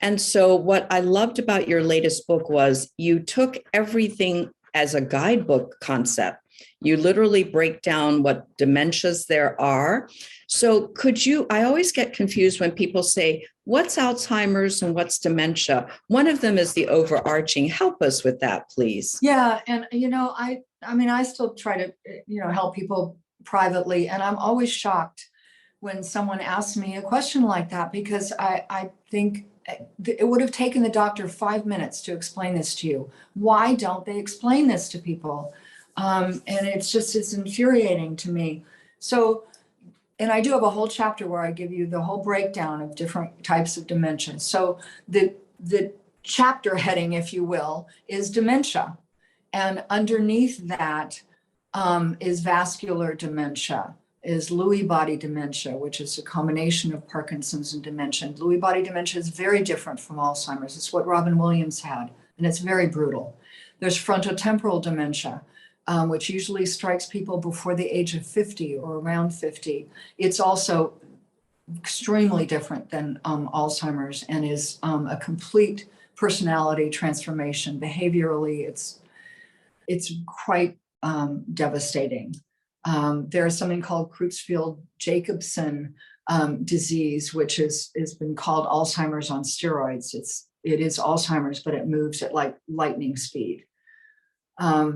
And so what I loved about your latest book was you took everything as a guidebook concept. You literally break down what dementias there are. So I always get confused when people say, what's Alzheimer's and what's dementia? One of them is the overarching. Help us with that, please. Yeah. And, I still try to, help people privately. And I'm always shocked when someone asks me a question like that, because I think it would have taken the doctor 5 minutes to explain this to you. Why don't they explain this to people? And it's infuriating to me. So, and I do have a whole chapter where I give you the whole breakdown of different types of dementia. So the chapter heading, if you will, is dementia. And underneath that is vascular dementia, is Lewy body dementia, which is a combination of Parkinson's and dementia. Lewy body dementia is very different from Alzheimer's. It's what Robin Williams had, and it's very brutal. There's frontotemporal dementia, which usually strikes people before the age of 50 or around 50. It's also extremely different than Alzheimer's and is a complete personality transformation. Behaviorally, it's quite devastating. There's something called Creutzfeldt-Jacobson disease, which has been called Alzheimer's on steroids. It is Alzheimer's, but it moves at like lightning speed. I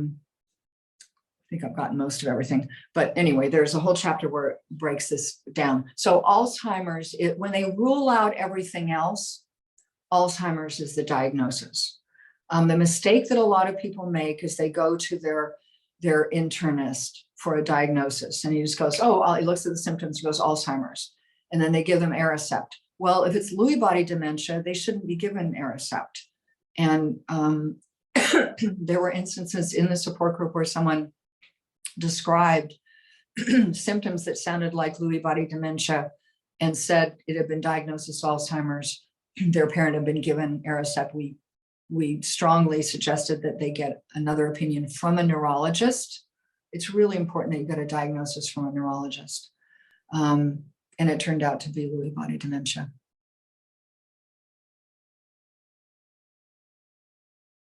think I've gotten most of everything, but anyway, there's a whole chapter where it breaks this down. So Alzheimer's, when they rule out everything else, Alzheimer's is the diagnosis. The mistake that a lot of people make is they go to their internist for a diagnosis, and he just goes, he looks at the symptoms, goes Alzheimer's, and then they give them Aricept. Well, if it's Lewy body dementia, they shouldn't be given Aricept. And there were instances in the support group where someone described symptoms that sounded like Lewy body dementia and said it had been diagnosed as Alzheimer's. Their parent had been given Aricept. We strongly suggested that they get another opinion from a neurologist. It's really important that you get a diagnosis from a neurologist. And it turned out to be Lewy body dementia.